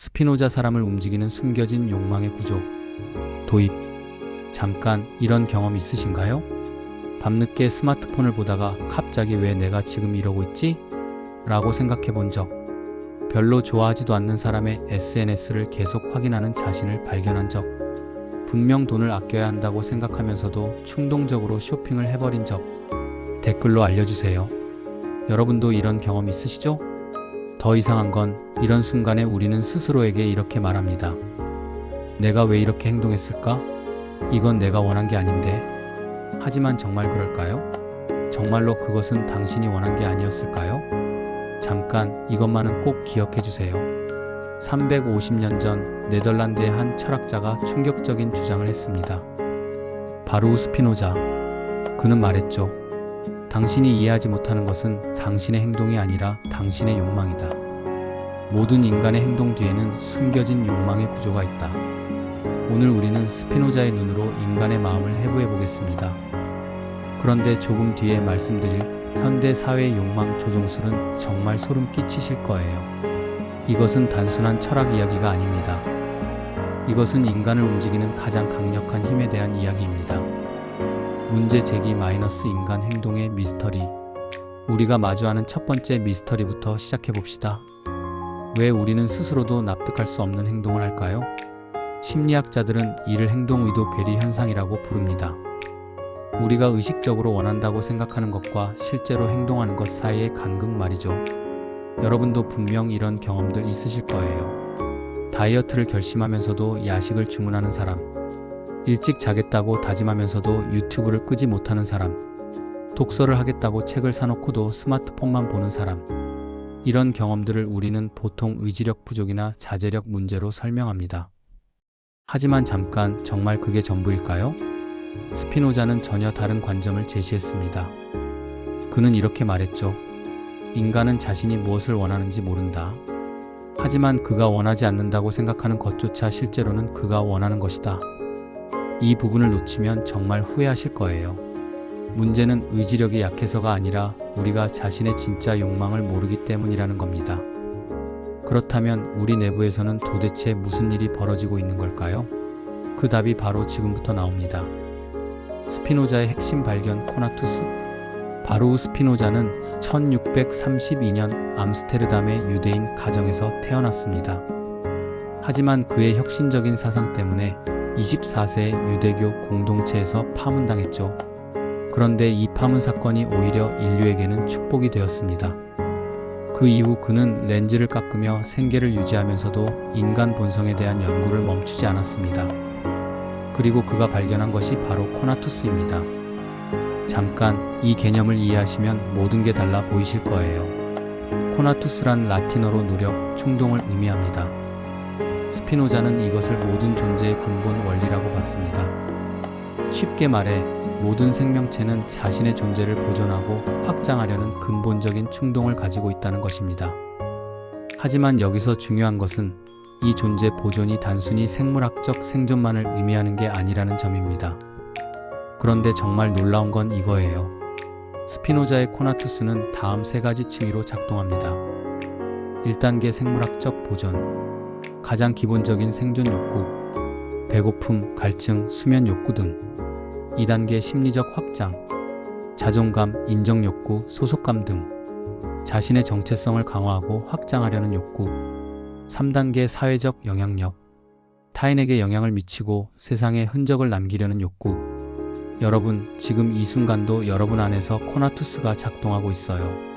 스피노자 사람을 움직이는 숨겨진 욕망의 구조. 도입. 잠깐 이런 경험 있으신가요? 밤늦게 스마트폰을 보다가 갑자기 왜 내가 지금 이러고 있지? 라고 생각해 본 적. 별로 좋아하지도 않는 사람의 SNS를 계속 확인하는 자신을 발견한 적. 분명 돈을 아껴야 한다고 생각하면서도 충동적으로 쇼핑을 해버린 적. 댓글로 알려주세요. 여러분도 이런 경험 있으시죠? 더 이상한 건 이런 순간에 우리는 스스로에게 이렇게 말합니다. 내가 왜 이렇게 행동했을까? 이건 내가 원한 게 아닌데. 하지만 정말 그럴까요? 정말로 그것은 당신이 원한 게 아니었을까요? 잠깐 이것만은 꼭 기억해 주세요. 350년 전 네덜란드의 한 철학자가 충격적인 주장을 했습니다. 바로 스피노자. 그는 말했죠. 당신이 이해하지 못하는 것은 당신의 행동이 아니라 당신의 욕망이다. 모든 인간의 행동 뒤에는 숨겨진 욕망의 구조가 있다. 오늘 우리는 스피노자의 눈으로 인간의 마음을 해부해 보겠습니다. 그런데 조금 뒤에 말씀드릴 현대 사회의 욕망 조종술은 정말 소름 끼치실 거예요. 이것은 단순한 철학 이야기가 아닙니다. 이것은 인간을 움직이는 가장 강력한 힘에 대한 이야기입니다. 문제 제기 마이너스 인간 행동의 미스터리. 우리가 마주하는 첫 번째 미스터리부터 시작해 봅시다. 왜 우리는 스스로도 납득할 수 없는 행동을 할까요? 심리학자들은 이를 행동 의도 괴리 현상이라고 부릅니다. 우리가 의식적으로 원한다고 생각하는 것과 실제로 행동하는 것 사이의 간극 말이죠. 여러분도 분명 이런 경험들 있으실 거예요. 다이어트를 결심하면서도 야식을 주문하는 사람, 일찍 자겠다고 다짐하면서도 유튜브를 끄지 못하는 사람, 독서를 하겠다고 책을 사놓고도 스마트폰만 보는 사람. 이런 경험들을 우리는 보통 의지력 부족이나 자제력 문제로 설명합니다. 하지만 잠깐, 정말 그게 전부일까요? 스피노자는 전혀 다른 관점을 제시했습니다. 그는 이렇게 말했죠. 인간은 자신이 무엇을 원하는지 모른다. 하지만 그가 원하지 않는다고 생각하는 것조차 실제로는 그가 원하는 것이다. 이 부분을 놓치면 정말 후회하실 거예요. 문제는 의지력이 약해서가 아니라 우리가 자신의 진짜 욕망을 모르기 때문이라는 겁니다. 그렇다면 우리 내부에서는 도대체 무슨 일이 벌어지고 있는 걸까요? 그 답이 바로 지금부터 나옵니다. 스피노자의 핵심 발견 코나투스. 바로 스피노자는 1632년 암스테르담의 유대인 가정에서 태어났습니다. 하지만 그의 혁신적인 사상 때문에 24세의 유대교 공동체에서 파문당했죠. 그런데 이 파문 사건이 오히려 인류에게는 축복이 되었습니다. 그 이후 그는 렌즈를 깎으며 생계를 유지하면서도 인간 본성에 대한 연구를 멈추지 않았습니다. 그리고 그가 발견한 것이 바로 코나투스입니다. 잠깐 이 개념을 이해하시면 모든 게 달라 보이실 거예요. 코나투스란 라틴어로 노력, 충동을 의미합니다. 스피노자는 이것을 모든 존재의 근본 원리라고 봤습니다. 쉽게 말해 모든 생명체는 자신의 존재를 보존하고 확장하려는 근본적인 충동을 가지고 있다는 것입니다. 하지만 여기서 중요한 것은 이 존재 보존이 단순히 생물학적 생존만을 의미하는 게 아니라는 점입니다. 그런데 정말 놀라운 건 이거예요. 스피노자의 코나투스는 다음 세 가지 층위로 작동합니다. 1단계 생물학적 보존. 가장 기본적인 생존 욕구, 배고픔, 갈증, 수면 욕구 등. 2단계 심리적 확장, 자존감, 인정 욕구, 소속감 등. 자신의 정체성을 강화하고 확장하려는 욕구. 3단계 사회적 영향력, 타인에게 영향을 미치고 세상에 흔적을 남기려는 욕구. 여러분, 지금 이 순간도 여러분 안에서 코나투스가 작동하고 있어요.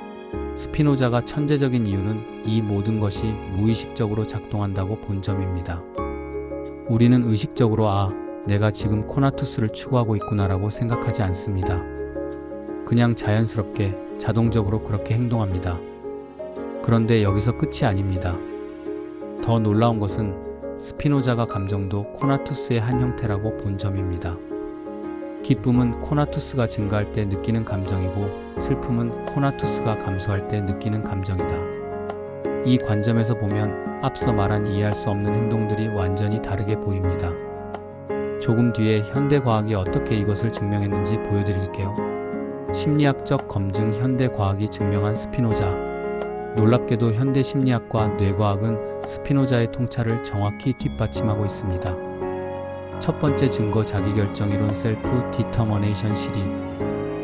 스피노자가 천재적인 이유는 이 모든 것이 무의식적으로 작동한다고 본 점입니다. 우리는 의식적으로 내가 지금 코나투스를 추구하고 있구나라고 생각하지 않습니다. 그냥 자연스럽게, 자동적으로 그렇게 행동합니다. 그런데 여기서 끝이 아닙니다. 더 놀라운 것은 스피노자가 감정도 코나투스의 한 형태라고 본 점입니다. 기쁨은 코나투스가 증가할 때 느끼는 감정이고 슬픔은 코나투스가 감소할 때 느끼는 감정이다. 이 관점에서 보면 앞서 말한 이해할 수 없는 행동들이 완전히 다르게 보입니다. 조금 뒤에 현대과학이 어떻게 이것을 증명했는지 보여드릴게요. 심리학적 검증 현대과학이 증명한 스피노자. 놀랍게도 현대 심리학과 뇌과학은 스피노자의 통찰을 정확히 뒷받침하고 있습니다. 첫 번째 증거 자기결정이론 셀프 디터머네이션 시리.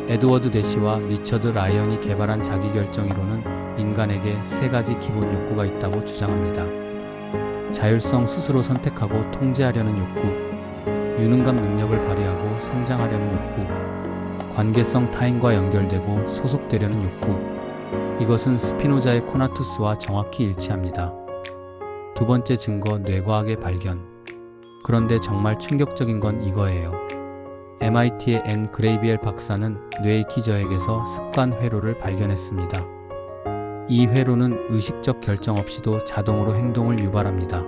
에드워드 대시와 리처드 라이언이 개발한 자기결정이론은 인간에게 세 가지 기본 욕구가 있다고 주장합니다. 자율성, 스스로 선택하고 통제하려는 욕구, 유능감 능력을 발휘하고 성장하려는 욕구, 관계성 타인과 연결되고 소속되려는 욕구. 이것은 스피노자의 코나투스와 정확히 일치합니다. 두 번째 증거 뇌과학의 발견. 그런데 정말 충격적인 건 이거예요. MIT의 앤 그레이비엘 박사는 뇌의 기저핵에서 습관 회로를 발견했습니다. 이 회로는 의식적 결정 없이도 자동으로 행동을 유발합니다.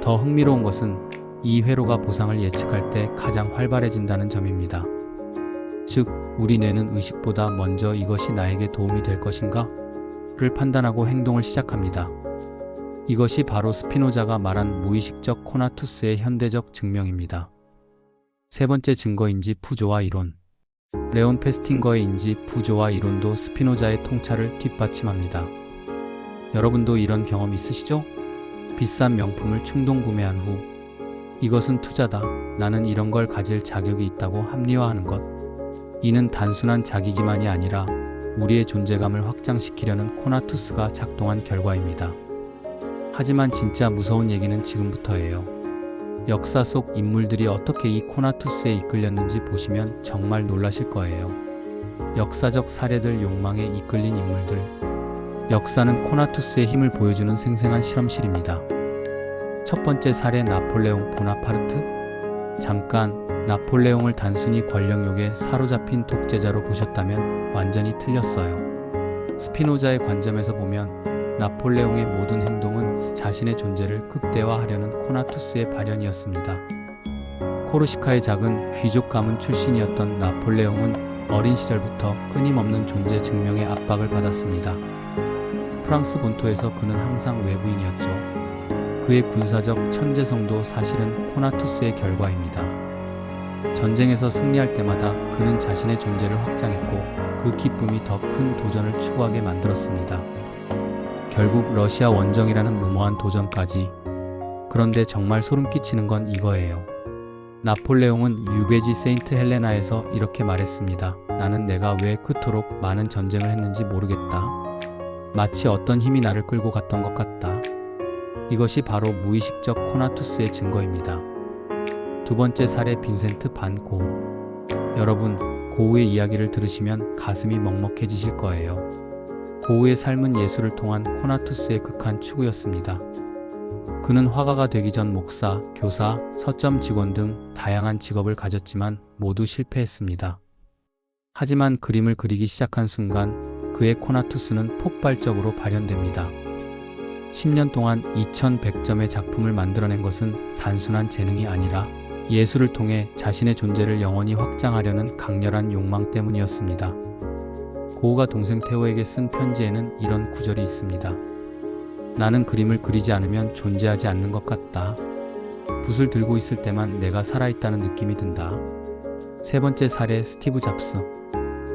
더 흥미로운 것은 이 회로가 보상을 예측할 때 가장 활발해진다는 점입니다. 즉, 우리 뇌는 의식보다 먼저 이것이 나에게 도움이 될 것인가? 를 판단하고 행동을 시작합니다. 이것이 바로 스피노자가 말한 무의식적 코나투스의 현대적 증명입니다. 세 번째 증거 인지 부조화 이론. 레온 페스팅거의 인지 부조화 이론도 스피노자의 통찰을 뒷받침합니다. 여러분도 이런 경험 있으시죠? 비싼 명품을 충동 구매한 후 이것은 투자다. 나는 이런 걸 가질 자격이 있다고 합리화하는 것. 이는 단순한 자기기만이 아니라 우리의 존재감을 확장시키려는 코나투스가 작동한 결과입니다. 하지만 진짜 무서운 얘기는 지금부터예요. 역사 속 인물들이 어떻게 이 코나투스에 이끌렸는지 보시면 정말 놀라실 거예요. 역사적 사례들, 욕망에 이끌린 인물들. 역사는 코나투스의 힘을 보여주는 생생한 실험실입니다. 첫 번째 사례 나폴레옹 보나파르트. 잠깐, 나폴레옹을 단순히 권력욕에 사로잡힌 독재자로 보셨다면 완전히 틀렸어요. 스피노자의 관점에서 보면 나폴레옹의 모든 행동은 자신의 존재를 극대화하려는 코나투스의 발현이었습니다. 코르시카의 작은 귀족 가문 출신이었던 나폴레옹은 어린 시절부터 끊임없는 존재 증명의 압박을 받았습니다. 프랑스 본토에서 그는 항상 외부인이었죠. 그의 군사적 천재성도 사실은 코나투스의 결과입니다. 전쟁에서 승리할 때마다 그는 자신의 존재를 확장했고 그 기쁨이 더 큰 도전을 추구하게 만들었습니다. 결국 러시아 원정이라는 무모한 도전까지. 그런데 정말 소름 끼치는 건 이거예요. 나폴레옹은 유배지 세인트 헬레나에서 이렇게 말했습니다. 나는 내가 왜 그토록 많은 전쟁을 했는지 모르겠다. 마치 어떤 힘이 나를 끌고 갔던 것 같다. 이것이 바로 무의식적 코나투스의 증거입니다. 두 번째 사례 빈센트 반 고흐. 여러분, 고흐의 이야기를 들으시면 가슴이 먹먹해지실 거예요. 고흐의 삶은 예술을 통한 코나투스의 극한 추구였습니다. 그는 화가가 되기 전 목사, 교사, 서점 직원 등 다양한 직업을 가졌지만 모두 실패했습니다. 하지만 그림을 그리기 시작한 순간 그의 코나투스는 폭발적으로 발현됩니다. 10년 동안 2100점의 작품을 만들어낸 것은 단순한 재능이 아니라 예술을 통해 자신의 존재를 영원히 확장하려는 강렬한 욕망 때문이었습니다. 고흐가 동생 테오에게 쓴 편지에는 이런 구절이 있습니다. 나는 그림을 그리지 않으면 존재하지 않는 것 같다. 붓을 들고 있을 때만 내가 살아있다는 느낌이 든다. 세 번째 사례 스티브 잡스.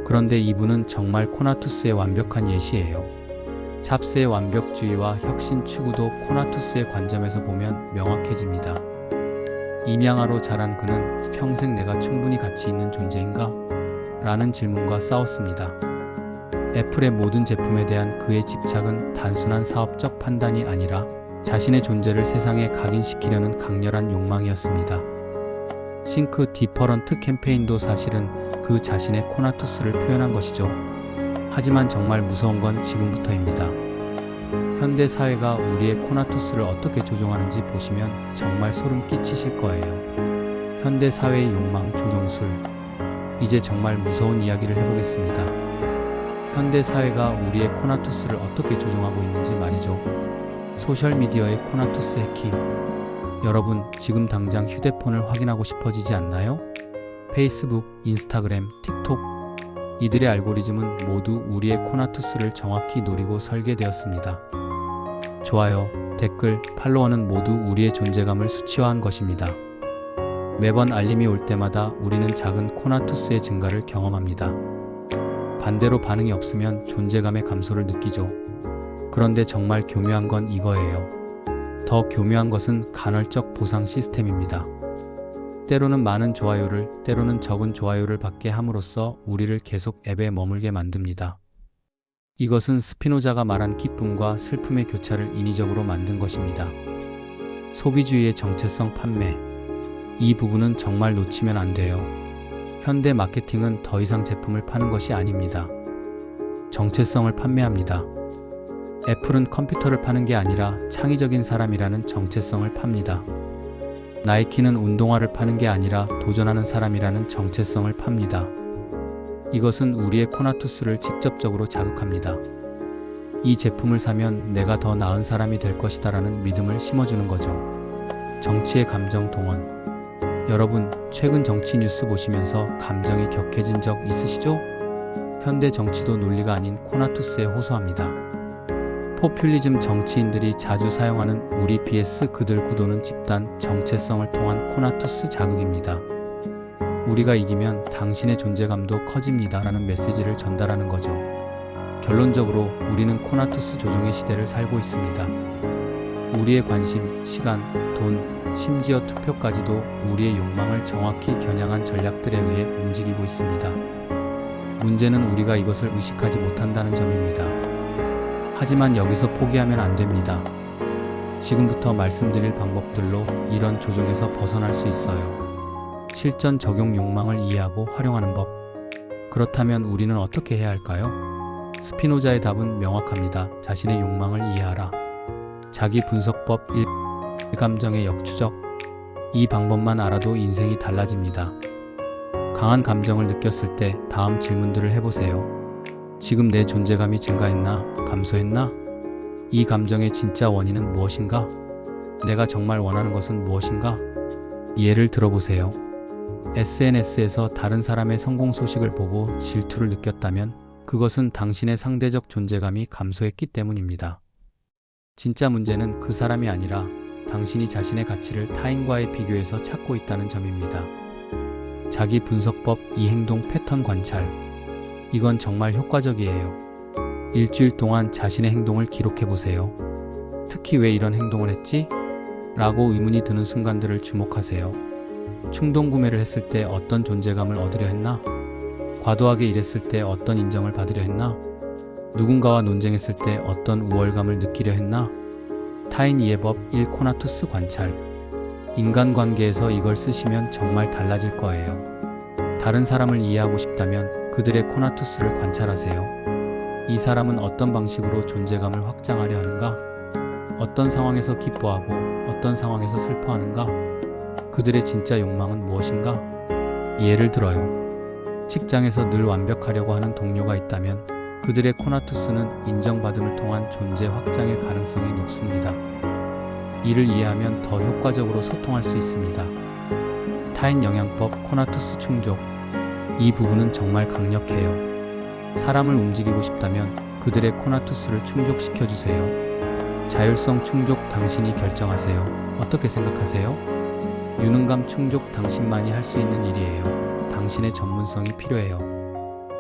그런데 이분은 정말 코나투스의 완벽한 예시예요. 잡스의 완벽주의와 혁신 추구도 코나투스의 관점에서 보면 명확해집니다. 임양아로 자란 그는 평생 내가 충분히 가치 있는 존재인가? 라는 질문과 싸웠습니다. 애플의 모든 제품에 대한 그의 집착은 단순한 사업적 판단이 아니라 자신의 존재를 세상에 각인시키려는 강렬한 욕망이었습니다. 싱크 디퍼런트 캠페인도 사실은 그 자신의 코나투스를 표현한 것이죠. 하지만 정말 무서운 건 지금부터입니다. 현대 사회가 우리의 코나투스를 어떻게 조종하는지 보시면 정말 소름 끼치실 거예요. 현대 사회의 욕망 조종술. 이제 정말 무서운 이야기를 해보겠습니다. 현대 사회가 우리의 코나투스를 어떻게 조종하고 있는지 말이죠. 소셜미디어의 코나투스 해킹. 여러분, 지금 당장 휴대폰을 확인하고 싶어지지 않나요? 페이스북, 인스타그램, 틱톡. 이들의 알고리즘은 모두 우리의 코나투스를 정확히 노리고 설계되었습니다. 좋아요, 댓글, 팔로워는 모두 우리의 존재감을 수치화한 것입니다. 매번 알림이 올 때마다 우리는 작은 코나투스의 증가를 경험합니다. 반대로 반응이 없으면 존재감의 감소를 느끼죠. 그런데 정말 교묘한 건 이거예요. 더 교묘한 것은 간헐적 보상 시스템입니다. 때로는 많은 좋아요를, 때로는 적은 좋아요를 받게 함으로써 우리를 계속 앱에 머물게 만듭니다. 이것은 스피노자가 말한 기쁨과 슬픔의 교차를 인위적으로 만든 것입니다. 소비주의의 정체성 판매. 이 부분은 정말 놓치면 안 돼요. 현대 마케팅은 더 이상 제품을 파는 것이 아닙니다. 정체성을 판매합니다. 애플은 컴퓨터를 파는 게 아니라 창의적인 사람이라는 정체성을 팝니다. 나이키는 운동화를 파는 게 아니라 도전하는 사람이라는 정체성을 팝니다. 이것은 우리의 코나투스를 직접적으로 자극합니다. 이 제품을 사면 내가 더 나은 사람이 될 것이다라는 믿음을 심어주는 거죠. 정치의 감정 동원. 여러분, 최근 정치 뉴스 보시면서 감정이 격해진 적 있으시죠? 현대 정치도 논리가 아닌 코나투스에 호소합니다. 포퓰리즘 정치인들이 자주 사용하는 우리 vs 그들 구도는 집단 정체성을 통한 코나투스 자극입니다. 우리가 이기면 당신의 존재감도 커집니다 라는 메시지를 전달하는 거죠. 결론적으로 우리는 코나투스 조종의 시대를 살고 있습니다. 우리의 관심, 시간, 돈, 심지어 투표까지도 우리의 욕망을 정확히 겨냥한 전략들에 의해 움직이고 있습니다. 문제는 우리가 이것을 의식하지 못한다는 점입니다. 하지만 여기서 포기하면 안 됩니다. 지금부터 말씀드릴 방법들로 이런 조종에서 벗어날 수 있어요. 실전 적용 욕망을 이해하고 활용하는 법. 그렇다면 우리는 어떻게 해야 할까요? 스피노자의 답은 명확합니다. 자신의 욕망을 이해하라. 자기 분석법 1. 감정의 역추적. 이 방법만 알아도 인생이 달라집니다. 강한 감정을 느꼈을 때 다음 질문들을 해보세요. 지금 내 존재감이 증가했나? 감소했나? 이 감정의 진짜 원인은 무엇인가? 내가 정말 원하는 것은 무엇인가? 예를 들어보세요. SNS에서 다른 사람의 성공 소식을 보고 질투를 느꼈다면 그것은 당신의 상대적 존재감이 감소했기 때문입니다. 진짜 문제는 그 사람이 아니라 당신이 자신의 가치를 타인과의 비교에서 찾고 있다는 점입니다. 자기 분석법 2. 행동 패턴 관찰. 이건 정말 효과적이에요. 일주일 동안 자신의 행동을 기록해보세요. 특히 왜 이런 행동을 했지? 라고 의문이 드는 순간들을 주목하세요. 충동 구매를 했을 때 어떤 존재감을 얻으려 했나? 과도하게 일했을 때 어떤 인정을 받으려 했나? 누군가와 논쟁했을 때 어떤 우월감을 느끼려 했나? 타인 이해법 1. 코나투스 관찰. 인간관계에서 이걸 쓰시면 정말 달라질 거예요. 다른 사람을 이해하고 싶다면 그들의 코나투스를 관찰하세요. 이 사람은 어떤 방식으로 존재감을 확장하려 하는가? 어떤 상황에서 기뻐하고 어떤 상황에서 슬퍼하는가? 그들의 진짜 욕망은 무엇인가? 예를 들어요. 직장에서 늘 완벽하려고 하는 동료가 있다면 그들의 코나투스는 인정받음을 통한 존재 확장의 가능성이 높습니다. 이를 이해하면 더 효과적으로 소통할 수 있습니다. 타인 영향법 코나투스 충족. 이 부분은 정말 강력해요. 사람을 움직이고 싶다면 그들의 코나투스를 충족시켜주세요. 자율성 충족 당신이 결정하세요. 어떻게 생각하세요? 유능감 충족 당신만이 할 수 있는 일이에요. 당신의 전문성이 필요해요.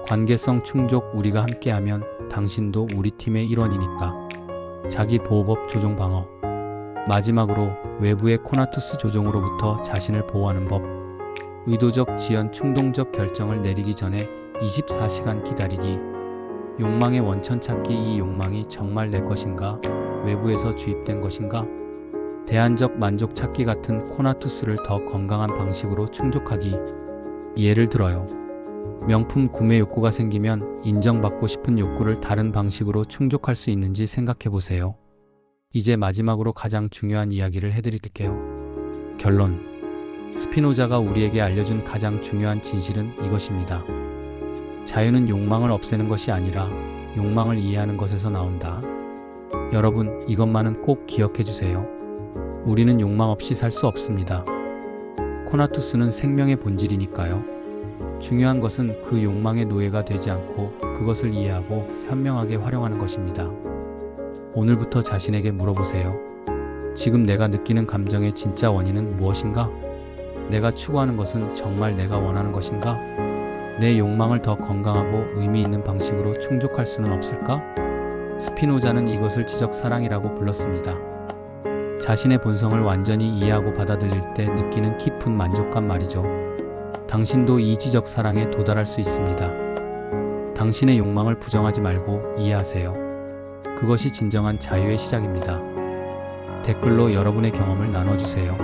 관계성 충족 우리가 함께하면 당신도 우리 팀의 일원이니까. 자기 보호법 조종 방어. 마지막으로 외부의 코나투스 조종으로부터 자신을 보호하는 법. 의도적 지연 충동적 결정을 내리기 전에 24시간 기다리기. 욕망의 원천 찾기. 이 욕망이 정말 내 것인가? 외부에서 주입된 것인가? 대안적 만족 찾기 같은 코나투스를 더 건강한 방식으로 충족하기. 예를 들어요. 명품 구매 욕구가 생기면 인정받고 싶은 욕구를 다른 방식으로 충족할 수 있는지 생각해 보세요. 이제 마지막으로 가장 중요한 이야기를 해드릴게요. 결론. 스피노자가 우리에게 알려준 가장 중요한 진실은 이것입니다. 자유는 욕망을 없애는 것이 아니라 욕망을 이해하는 것에서 나온다. 여러분, 이것만은 꼭 기억해 주세요. 우리는 욕망 없이 살 수 없습니다. 코나투스는 생명의 본질이니까요. 중요한 것은 그 욕망의 노예가 되지 않고 그것을 이해하고 현명하게 활용하는 것입니다. 오늘부터 자신에게 물어보세요. 지금 내가 느끼는 감정의 진짜 원인은 무엇인가? 내가 추구하는 것은 정말 내가 원하는 것인가? 내 욕망을 더 건강하고 의미 있는 방식으로 충족할 수는 없을까? 스피노자는 이것을 지적 사랑이라고 불렀습니다. 자신의 본성을 완전히 이해하고 받아들일 때 느끼는 깊은 만족감 말이죠. 당신도 이 지적 사랑에 도달할 수 있습니다. 당신의 욕망을 부정하지 말고 이해하세요. 그것이 진정한 자유의 시작입니다. 댓글로 여러분의 경험을 나눠주세요.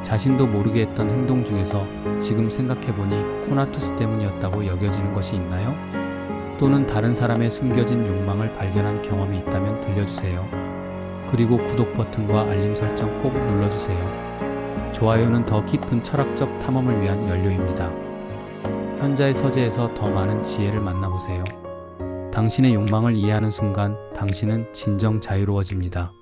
자신도 모르게 했던 행동 중에서 지금 생각해보니 코나투스 때문이었다고 여겨지는 것이 있나요? 또는 다른 사람의 숨겨진 욕망을 발견한 경험이 있다면 들려주세요. 그리고 구독 버튼과 알림 설정 꼭 눌러주세요. 좋아요는 더 깊은 철학적 탐험을 위한 연료입니다. 현자의 서재에서 더 많은 지혜를 만나보세요. 당신의 욕망을 이해하는 순간 당신은 진정 자유로워집니다.